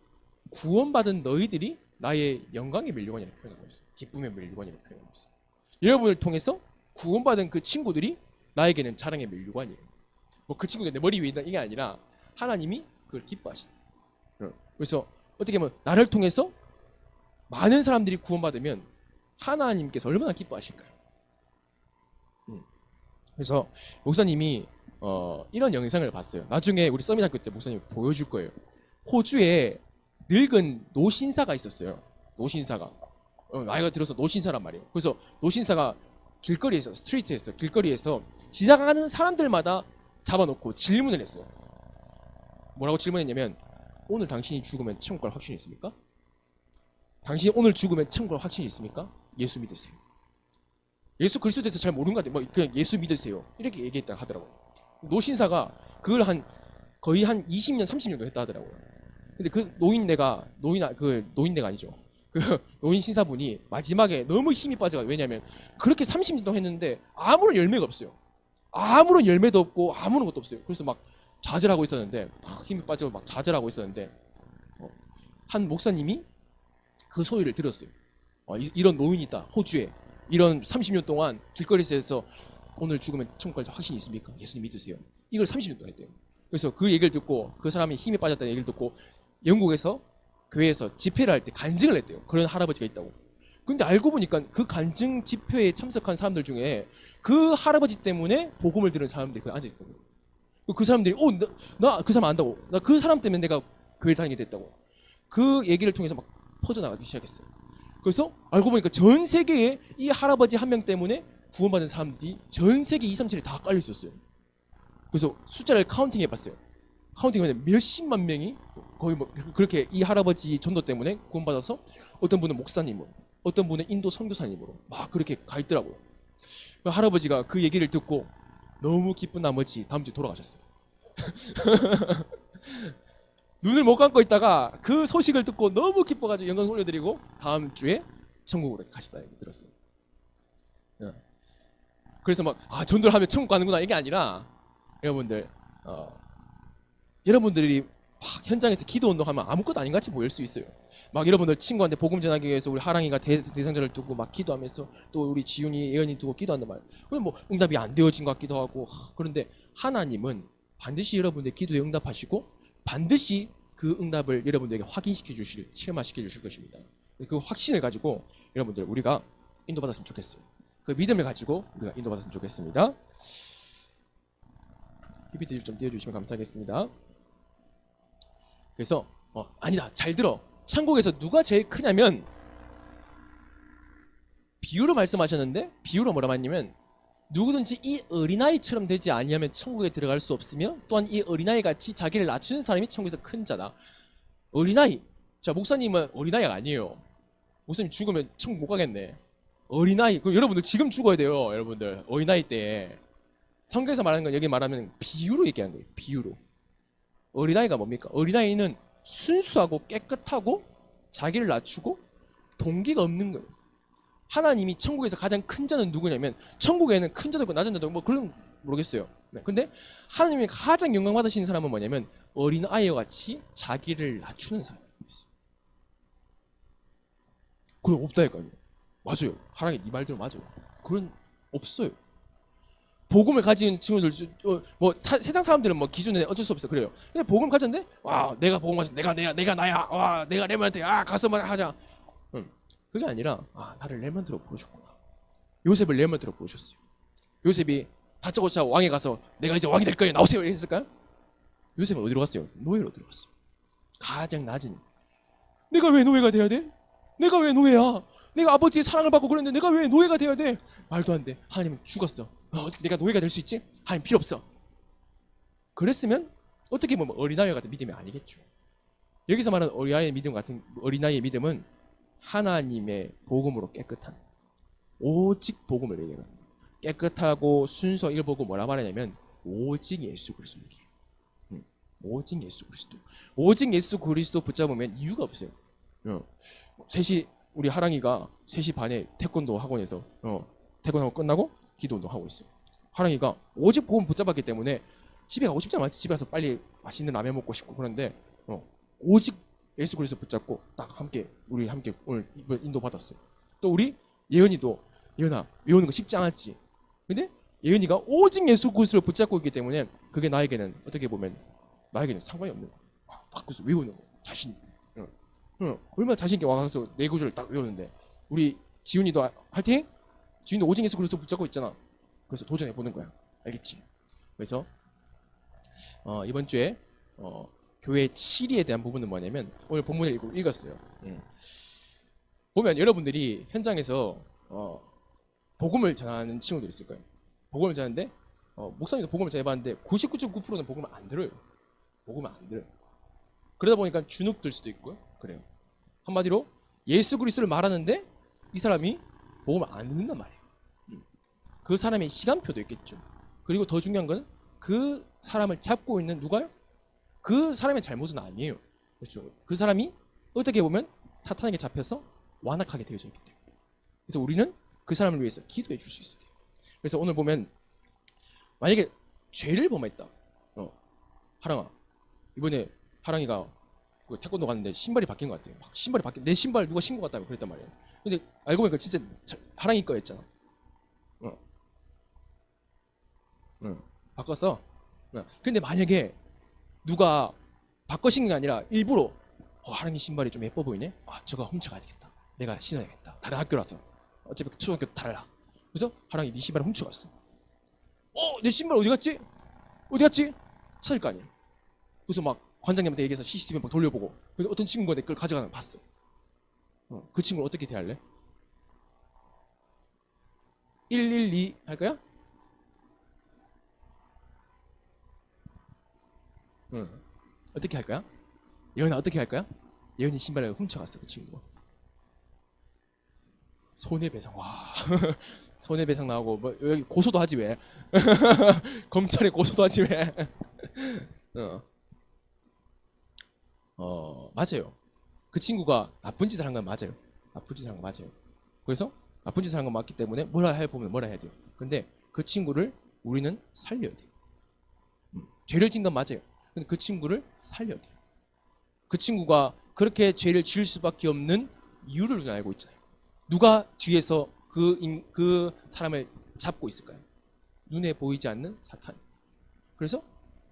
구원받은 너희들이 나의 영광의 면류관이라고 표현하고 있어요. 기쁨의 면류관이라고 표현하고 있어요. 여러분을 통해서 구원받은 그 친구들이 나에게는 자랑의 면류관이에요. 뭐 그 친구가 내 머리 위에 있는 이게 아니라 하나님이 그걸 기뻐하신다. 그래서 어떻게 보면 나를 통해서 많은 사람들이 구원받으면 하나님께서 얼마나 기뻐하실까요? 그래서 목사님이 이런 영상을 봤어요. 나중에 우리 서밋학교 때 목사님이 보여줄 거예요. 호주에 늙은 노신사가 있었어요. 노신사가 나이가 들어서 노신사란 말이에요. 그래서 노신사가 길거리에서 스트리트에서 길거리에서 지나가는 사람들마다 잡아놓고 질문을 했어요. 뭐라고 질문했냐면 오늘 당신이 죽으면 천국 갈 확신이 있습니까? 당신이 오늘 죽으면 천국 갈 확신이 있습니까? 예수 믿으세요. 예수 그리스도에 대해서 잘 모르는 것 같아요. 뭐 그냥 예수 믿으세요. 이렇게 얘기했다 하더라고요. 노신사가 그걸 거의 한 20년, 30년도 했다 하더라고요. 근데 그 노인네가 아니죠. 그 노인 신사분이 마지막에 너무 힘이 빠져가지고 왜냐면 그렇게 30년 동안 했는데 아무런 열매가 없어요. 아무런 열매도 없고 아무런 것도 없어요. 그래서 막 좌절하고 있었는데 힘이 빠지고 막 좌절하고 있었는데 한 목사님이 그 소리를 들었어요. 이런 노인이 있다. 호주에 이런 30년 동안 길거리에서 오늘 죽으면 천국 갈 확신이 있습니까? 예수님 믿으세요. 이걸 30년 동안 했대요. 그래서 그 얘기를 듣고 그 사람이 힘이 빠졌다는 얘기를 듣고 영국에서 교회에서 집회를 할 때 간증을 했대요. 그런 할아버지가 있다고. 근데 알고 보니까 그 간증 집회에 참석한 사람들 중에 그 할아버지 때문에 복음을 들은 사람들이 거기 앉아있다고. 그 사람들이 나 그 사람 안다고. 나 그 사람 때문에 내가 교회 다니게 됐다고. 그 얘기를 통해서 막 퍼져나가기 시작했어요. 그래서 알고 보니까 전 세계에 이 할아버지 한 명 때문에 구원받은 사람들이 전 세계 237에 다 깔려 있었어요. 그래서 숫자를 카운팅 해봤어요. 카운팅하면 몇십만 명이 거의 뭐 그렇게 이 할아버지 전도 때문에 구원받아서 어떤 분은 목사님으로, 어떤 분은 인도 선교사님으로 막 그렇게 가 있더라고요. 그 할아버지가 그 얘기를 듣고 너무 기쁜 나머지 다음 주에 돌아가셨어요. 눈을 못 감고 있다가 그 소식을 듣고 너무 기뻐가지고 영광 올려드리고 다음 주에 천국으로 가시다 얘기 들었어요. 그래서 막 전도를 하면 천국 가는구나 이게 아니라 여러분들이 막 현장에서 기도 운동하면 아무것도 아닌 같이 보일 수 있어요. 막 여러분들 친구한테 복음 전하기 위해서 우리 하랑이가 대상자를 두고 막 기도하면서 또 우리 지훈이 예언이 두고 기도한단 말이에요. 그럼 뭐 응답이 안 되어진 것 같기도 하고 그런데 하나님은 반드시 여러분들 기도에 응답하시고 반드시 그 응답을 여러분들에게 확인시켜 주실, 체험시켜 주실 것입니다. 그 확신을 가지고 여러분들 우리가 인도받았으면 좋겠어요. 그 믿음을 가지고 우리가 인도받았으면 좋겠습니다. PPT 좀 띄워주시면 감사하겠습니다. 그래서 아니다, 잘 들어. 천국에서 누가 제일 크냐면 비유로 말씀하셨는데 비유로 뭐라고 했냐면 누구든지 이 어린아이처럼 되지 아니하면 천국에 들어갈 수 없으며 또한 이 어린아이 같이 자기를 낮추는 사람이 천국에서 큰 자다. 어린아이. 자, 목사님은 어린아이가 아니에요. 목사님 죽으면 천국 못 가겠네. 어린아이. 그럼 여러분들 지금 죽어야 돼요. 여러분들 어린아이 때. 성경에서 말하는 건 여기 말하면 비유로 얘기한 거예요. 비유로. 어린아이가 뭡니까? 어린아이는 순수하고 깨끗하고 자기를 낮추고 동기가 없는 거예요. 하나님이 천국에서 가장 큰 자는 누구냐면 천국에는 큰 자도 있고 낮은 자도 있고 뭐 그런 모르겠어요. 근데 하나님이 가장 영광 받으시는 사람은 뭐냐면 어린아이와 같이 자기를 낮추는 사람이 있어요. 그건 없다니까요. 맞아요. 하나님 이 말대로 맞아요. 그건 없어요. 복음을 가진 친구들 세상 사람들은 뭐 기준에 어쩔 수 없어 그래요. 근데 복음을 가졌는데 와 내가 복음 가졌 내가 나야 와 내가 레몬한테 가서 막 하자. 그게 아니라 나를 레몬트로 부르셨구나. 요셉을 레몬트로 부르셨어요. 요셉이 다짜고짜 왕에 가서 내가 이제 왕이 될 거예요 나오세요 했을까요? 요셉은 어디로 갔어요? 노예로 들어갔어요. 가장 낮은. 내가 왜 노예가 돼야 돼? 내가 왜 노예야? 내가 아버지의 사랑을 받고 그랬는데 내가 왜 노예가 돼야 돼? 말도 안 돼. 하나님은 죽었어. 어떻게 내가 노예가 될 수 있지? 하나님 필요 없어. 그랬으면 어떻게 보면 어린아이 같은 믿음이 아니겠죠. 여기서 말하는 어린아이의 믿음 같은 어린아이의 믿음은 하나님의 복음으로 깨끗한 오직 복음을 얘기해요. 깨끗하고 순서 이걸 보고 뭐라 말하냐면 오직 예수 그리스도 얘기해요. 오직 예수 그리스도. 오직 예수 그리스도 붙잡으면 이유가 없어요. 셋이 우리 하랑이가 3시 반에 태권도 학원에서 태권도 학원 끝나고 기도 운동하고 있어요. 하랑이가 오직 복음 붙잡았기 때문에 집에 가고 싶잖아. 집에 가서 빨리 맛있는 라면 먹고 싶고 그런데 오직 예수 그리스도 붙잡고 딱 함께 우리 함께 오늘 인도 받았어요. 또 우리 예은이도 예은아 외우는 거 쉽지 않았지. 근데 예은이가 오직 예수 그리스도를 붙잡고 있기 때문에 그게 나에게는 어떻게 보면 나에게는 상관이 없는 거야. 딱 그래서 외우는 거 자신 있게. 얼마나 자신 있게 와서 네 구절을 딱 외우는데 우리 지훈이도 화이팅! 지훈이도 오직 예수 그리스도 붙잡고 있잖아. 그래서 도전해 보는 거야. 알겠지? 그래서 이번 주에 교회 7위에 대한 부분은 뭐냐면 오늘 본문을 읽었어요. 보면 여러분들이 현장에서 복음을 전하는 친구들 있을 거예요. 복음을 전하는데 목사님도 복음을 전해봤는데 99.9%는 복음을 안 들어요. 복음을 안 들어요. 그러다 보니까 주눅 들 수도 있고요. 그래요. 한마디로 예수 그리스도를 말하는데 이 사람이 복음을 안 듣는단 말이에요. 그 사람의 시간표도 있겠죠. 그리고 더 중요한 건 그 사람을 잡고 있는 누가요? 그 사람의 잘못은 아니에요. 그렇죠. 그 사람이 어떻게 보면 사탄에게 잡혀서 완악하게 되어져 있기 때문에. 그래서 우리는 그 사람을 위해서 기도해 줄 수 있어야 돼요. 그래서 오늘 보면 만약에 죄를 범했다. 하랑아 이번에 하랑이가 그 태권도 갔는데 신발이 바뀐 것 같아요. 막 신발이 바뀐 내 신발 누가 신고 갔다고 그랬단 말이에요. 근데 알고 보니까 진짜 하랑이 거였잖아. 바꿨어. 근데 만약에 누가 바꿔 신는 게 아니라 일부러 하랑이 신발이 좀 예뻐 보이네. 저거 훔쳐가야 되겠다. 내가 신어야겠다. 다른 학교라서 어차피 초등학교 달라. 그래서 하랑이 네 신발을 훔쳐갔어. 내 신발 어디 갔지? 어디 갔지? 찾을 거 아니야. 그래서 막 관장님한테 얘기해서 CCTV 막 돌려보고 근데 어떤 친구가 내 걸 가져가는 걸 봤어. 그 친구를 어떻게 대할래? 112 할 거야? 어떻게 할 거야? 예은아 어떻게 할 거야? 예은이 신발을 훔쳐갔어 그 친구가. 손해배상 손해배상 나오고 뭐 여기 고소도 하지 왜? 검찰에 고소도 하지 왜? 맞아요. 그 친구가 나쁜 짓을 한 건 맞아요. 나쁜 짓을 한 건 맞아요. 그래서 나쁜 짓을 한 건 맞기 때문에 뭐라 해야 돼요. 근데 그 친구를 우리는 살려야 돼요. 죄를 진 건 맞아요. 근데 그 친구를 살려야 돼요. 그 친구가 그렇게 죄를 지을 수밖에 없는 이유를 우리가 알고 있잖아요. 누가 뒤에서 그 사람을 잡고 있을까요? 눈에 보이지 않는 사탄. 그래서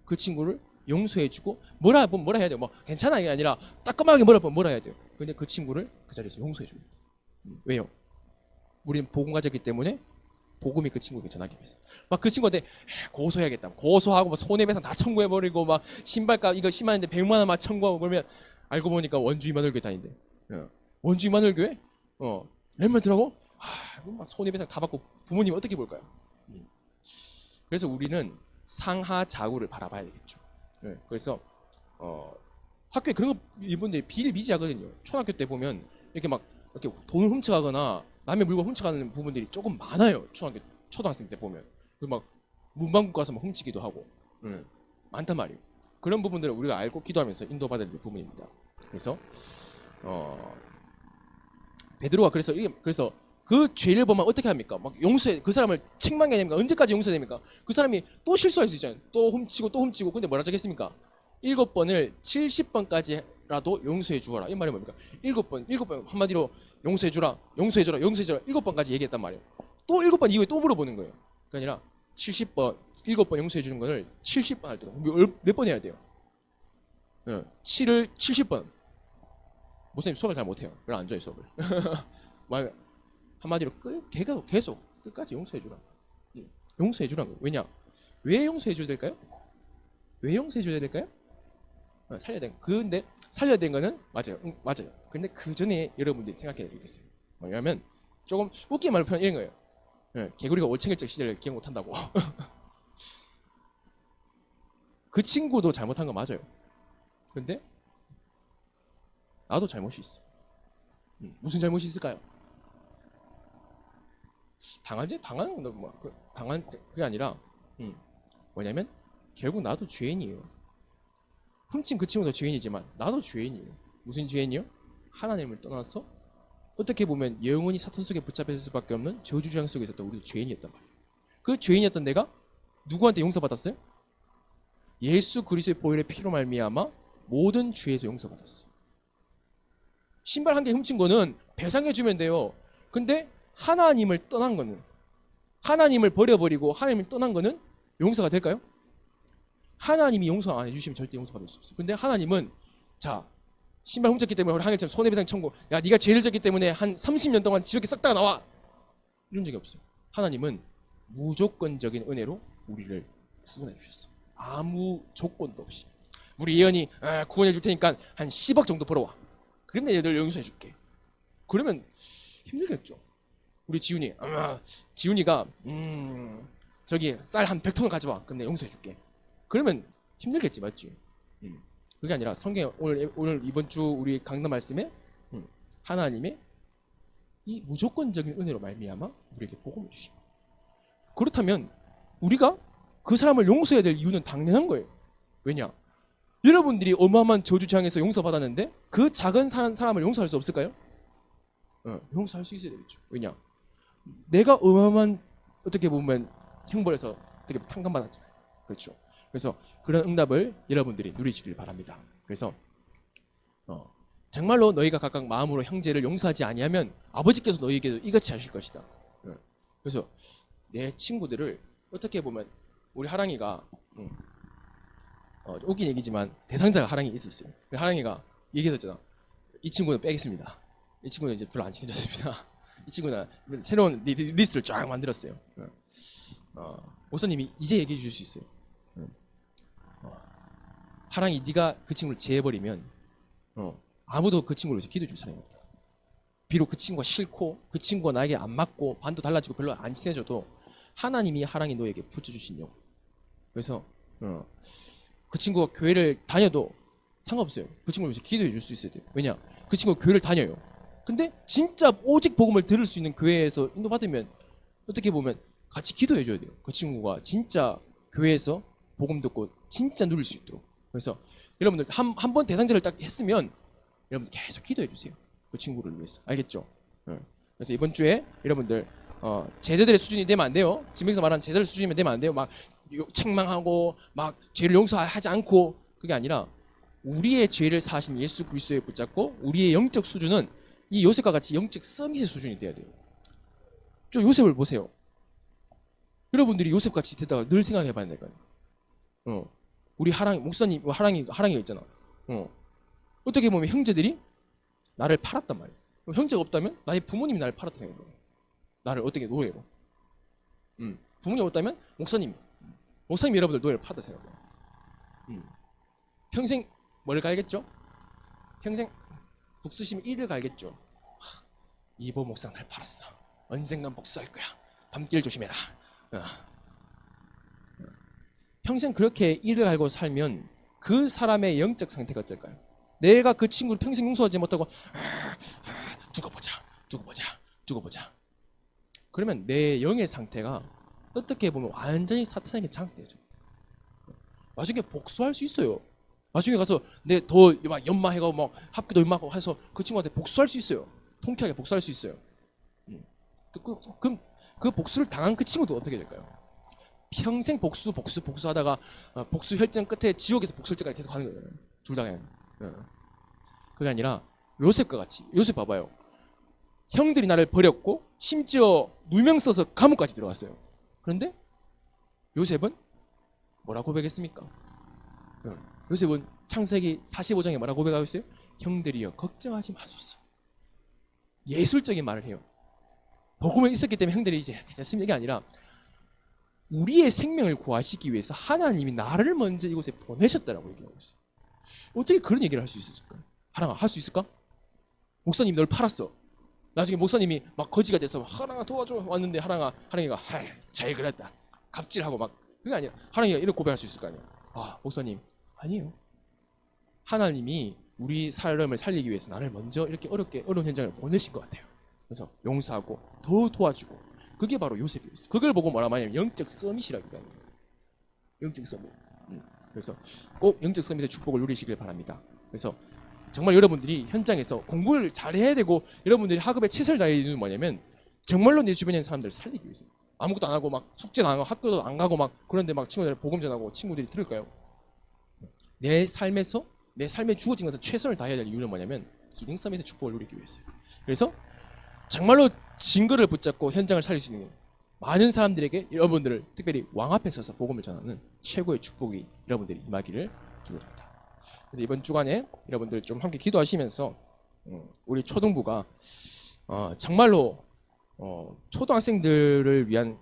그 친구를 용서해주고 뭐라 해야 돼요. 뭐 괜찮아 이게 아니라 따끔하게 뭐라 해야 돼요. 근데 그 친구를 그 자리에서 용서해줍니다. 왜요? 우리는 복음 가졌기 때문에 복음이 그 친구에게 전하기 위해서. 막 그 친구한테 고소해야겠다. 고소하고 막 손해배상 다 청구해버리고 막 신발값 이거 심하는데 100만 원 막 청구하고 그러면 알고 보니까 원주 이만월교회 다닌대. 원주 이만월교회? 랩런트라고? 막 손해배상 다 받고 부모님 어떻게 볼까요? 그래서 우리는 상하좌우를 바라봐야 되겠죠. 그래서 학교에 그런 거 이분들이 비일비재하거든요. 초등학교 때 보면 이렇게 막 이렇게 돈을 훔쳐가거나 남의 물건 훔쳐가는 부분들이 조금 많아요. 초등학생 때 보면 막 문방구 가서 막 훔치기도 하고 많단 말이에요. 그런 부분들을 우리가 알고 기도하면서 인도받아야 될 부분입니다. 그래서 베드로가 그래서 그 죄를 범하면 어떻게 합니까? 막 그 사람을 책망해야 됩니까? 언제까지 용서해야 됩니까? 그 사람이 또 실수할 수 있잖아요. 또 훔치고 근데 뭐라 적겠습니까? 7번을 70번까지라도 용서해 주어라. 이 말이 뭡니까? 7번 한마디로 용서해주라 7번까지 얘기했단 말이에요. 또 7번 이후에 또 물어보는 거예요. 그게 아니라 7번 용서해 주는 거를 70번 할 때도 몇 번 해야 돼요? 7을 70번. 목사님 수업을 잘 못해요. 별로 안 좋아해 수업을. 한마디로 계속 끝까지 용서해주라. 용서해주라고. 왜냐? 왜 용서해줘야 될까요? 왜 용서해줘야 될까요? 살려야 된. 근데 살려야 된 거는 맞아요. 맞아요. 근데 그 전에 여러분들이 생각해야 되겠어요. 뭐냐면 조금 웃기게 말로 표현 이런 거예요. 개구리가 올챙일적 시절을 기억 못한다고. 그 친구도 잘못한 거 맞아요. 근데 나도 잘못이 있어. 무슨 잘못이 있을까요? 당한 뭐 당한 그게 아니라 뭐냐면 결국 나도 죄인이에요. 훔친 그 친구도 죄인이지만 나도 죄인이에요. 무슨 죄인이요? 하나님을 떠나서 어떻게 보면 영원히 사탄 속에 붙잡힐 수밖에 없는 저주주장 속에 있었던 우리도 죄인이었단 말이에요. 그 죄인이었던 내가 누구한테 용서받았어요? 예수 그리스도의 보혈의 피로 말미암아 모든 죄에서 용서받았어요. 신발 한 개 훔친 거는 배상해 주면 돼요. 근데 하나님을 떠난 거는, 하나님을 버려버리고 하나님을 떠난 거는 용서가 될까요? 하나님이 용서 안 해주시면 절대 용서받을 수 없어요. 근데 하나님은 자, 신발 훔쳤기 때문에 우리 하늘처럼 손해배상 청구, 야 네가 죄를 졌기 때문에 한 30년 동안 지옥에 싹 다 나와, 이런 적이 없어요. 하나님은 무조건적인 은혜로 우리를 구원해 주셨어요. 아무 조건도 없이. 우리 예언이 구원해 줄 테니까 한 10억 정도 벌어와, 그러면 얘들 용서해 줄게. 그러면 힘들겠죠. 우리 지훈이가 저기 쌀 한 100톤을 가져와, 그럼 내가 용서해 줄게. 그러면 힘들겠지, 맞지? 그게 아니라 성경 오늘 이번 주 우리 강단 말씀에 하나님의 이 무조건적인 은혜로 말미암아 우리에게 복음을 주십니다. 그렇다면 우리가 그 사람을 용서해야 될 이유는 당연한 거예요. 왜냐? 여러분들이 어마어마한 저주장에서 용서받았는데 그 작은 사람을 용서할 수 없을까요? 용서할 수 있어야 되겠죠. 왜냐? 내가 어마어마한 어떻게 보면 형벌에서 어떻게 탕감받았잖아요. 그렇죠. 그래서 그런 응답을 여러분들이 누리시길 바랍니다. 그래서 정말로 너희가 각각 마음으로 형제를 용서하지 아니하면 아버지께서 너희에게도 이같이 하실 것이다. 그래서 내 친구들을 어떻게 보면 우리 하랑이가 웃긴 얘기지만 대상자가 하랑이 있었어요. 하랑이가 얘기했었잖아. 이 친구는 빼겠습니다. 이 친구는 이제 별로 안 친해졌습니다. 이 친구는 새로운 리스트를 쫙 만들었어요. 목사님이 이제 얘기해 줄 수 있어요. 하랑이 네가 그 친구를 제해버리면 아무도 그 친구를 위해서 기도해 줄 사람이 없다. 비록 그 친구가 싫고 그 친구가 나에게 안 맞고 반도 달라지고 별로 안 친해져도 하나님이 하랑이 너에게 붙여주신 영. 그래서 그 친구가 교회를 다녀도 상관없어요. 그 친구를 위해서 기도해 줄 수 있어야 돼요. 왜냐? 그 친구가 교회를 다녀요. 근데 진짜 오직 복음을 들을 수 있는 교회에서 인도받으면 어떻게 보면 같이 기도해 줘야 돼요. 그 친구가 진짜 교회에서 복음 듣고 진짜 누릴 수 있도록. 그래서 여러분들 한 번 대상자를 딱 했으면 여러분들 계속 기도해 주세요. 그 친구를 위해서. 알겠죠? 그래서 이번 주에 여러분들 제자들의 수준이 되면 안 돼요. 지금 여기서 말하는 제자들 수준이면 되면 안 돼요. 막 책망하고 막 죄를 용서하지 않고, 그게 아니라 우리의 죄를 사하신 예수 그리스도에 붙잡고 우리의 영적 수준은 이 요셉과 같이 영적 서밋의 수준이 돼야 돼요. 좀 요셉을 보세요. 여러분들이 요셉같이 되다가 늘 생각해 봐야 될까요? 우리 하랑이 목사님 하랑이가 있잖아. 어떻게 보면 형제들이 나를 팔았단 말이야. 형제가 없다면 나의 부모님이 나를 팔았다 생각해. 나를 어떻게 노예로. 부모님 없다면 목사님 여러분들 노예를 팔았다 생각해. 평생 뭐를 갈겠죠? 평생 복수심 1을 갈겠죠. 이보 목사 날 팔았어. 언젠간 복수할 거야. 밤길 조심해라. 평생 그렇게 일을 알고 살면 그 사람의 영적 상태가 어떨까요? 내가 그 친구를 평생 용서하지 못하고 두고 보자. 그러면 내 영의 상태가 어떻게 보면 완전히 사탄에게 장악되죠. 나중에 복수할 수 있어요. 나중에 가서 내 더 막 연마해가고 막 합기도 연마하고 해서 그 친구한테 복수할 수 있어요. 통쾌하게 복수할 수 있어요. 그럼 그 복수를 당한 그 친구도 어떻게 될까요? 평생 복수하다가 복수 혈전 끝에 지옥에서 복수할 때까지 계속 가는 거예요. 둘 다 그냥. 그게 아니라 요셉과 같이. 요셉 봐봐요. 형들이 나를 버렸고 심지어 누명 써서 감옥까지 들어갔어요. 그런데 요셉은 뭐라고 고백했습니까? 요셉은 창세기 45장에 뭐라고 고백하고 있어요? 형들이여 걱정하지 마소서. 예술적인 말을 해요. 복음이 있었기 때문에 형들이 이제 됐습니다. 이게 아니라 우리의 생명을 구하시기 위해서 하나님이 나를 먼저 이곳에 보내셨다라고 얘기하고 있어요. 어떻게 그런 얘기를 할 수 있을까요? 하랑아, 할 수 있을까? 목사님이 널 팔았어. 나중에 목사님이 막 거지가 돼서 하랑아 도와줘 왔는데 하랑이가 잘 그랬다. 갑질하고 막. 그게 아니라 하랑이가 이렇게 고백할 수 있을 거 아니에요. 목사님 아니에요. 하나님이 우리 사람을 살리기 위해서 나를 먼저 이렇게 어려운 현장을 보내신 것 같아요. 그래서 용서하고 더 도와주고, 그게 바로 요셉이었어요. 그걸 보고 뭐라 하냐면 영적 서밋이라고 해요. 영적 서밋. 그래서 꼭 영적 서밋의 축복을 누리시길 바랍니다. 그래서 정말 여러분들이 현장에서 공부를 잘해야 되고, 여러분들이 학업에 최선을 다해야 되는 뭐냐면 정말로 내 주변에 있는 사람들을 살리기 위해서. 아무것도 안 하고 막 숙제도 안 하고 학교도 안 가고 막 그런데 막 친구들 복음 전하고 친구들이 들을까요? 내 삶의 주어진 것에 최선을 다해야 될 이유는 뭐냐면 기능 서밋의 축복을 누리기 위해서요. 그래서 정말로 증거를 붙잡고 현장을 살릴 수 있는 많은 사람들에게 여러분들을, 특별히 왕 앞에 서서 복음을 전하는 최고의 축복이 여러분들이 임하기를 기도합니다. 그래서 이번 주간에 여러분들 좀 함께 기도하시면서 우리 초등부가 정말로 초등학생들을 위한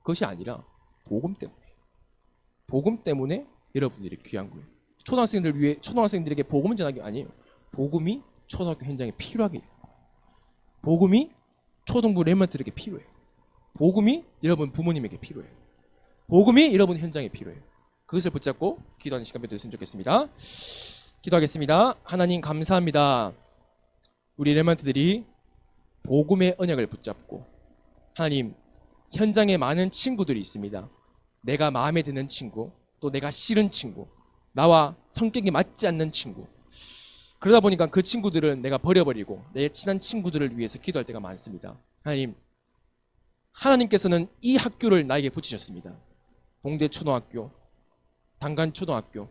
것이 아니라 복음 때문에 여러분들이 귀한 거예요. 초등학생들에게 복음을 전하기 아니에요. 복음이 초등학교 현장에 필요하게 해요. 복음이 초등부 렘넌트들에게 필요해요. 복음이 여러분 부모님에게 필요해요. 복음이 여러분 현장에 필요해요. 그것을 붙잡고 기도하는 시간 되었으면 좋겠습니다. 기도하겠습니다. 하나님 감사합니다. 우리 렘넌트들이 복음의 언약을 붙잡고, 하나님 현장에 많은 친구들이 있습니다. 내가 마음에 드는 친구, 또 내가 싫은 친구, 나와 성격이 맞지 않는 친구. 그러다 보니까 그 친구들은 내가 버려버리고 내 친한 친구들을 위해서 기도할 때가 많습니다. 하나님께서는 이 학교를 나에게 붙이셨습니다. 봉대초등학교, 단간초등학교,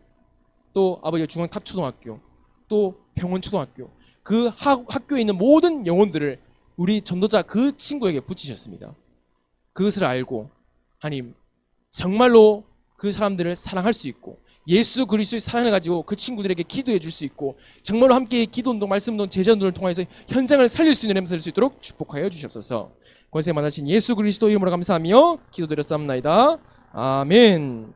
또 아버지의 중앙탑초등학교, 또 평원초등학교, 그 학교에 있는 모든 영혼들을 우리 전도자 그 친구에게 붙이셨습니다. 그것을 알고 하나님 정말로 그 사람들을 사랑할 수 있고, 예수 그리스도의 사랑을 가지고 그 친구들에게 기도해 줄 수 있고, 정말로 함께 기도운동, 말씀운동, 제자운동을 통해서 현장을 살릴 수 있는 렘넌트 될 수 있도록 축복하여 주시옵소서. 권세 많으신 예수 그리스도 이름으로 감사하며 기도드렸사옵나이다. 아멘.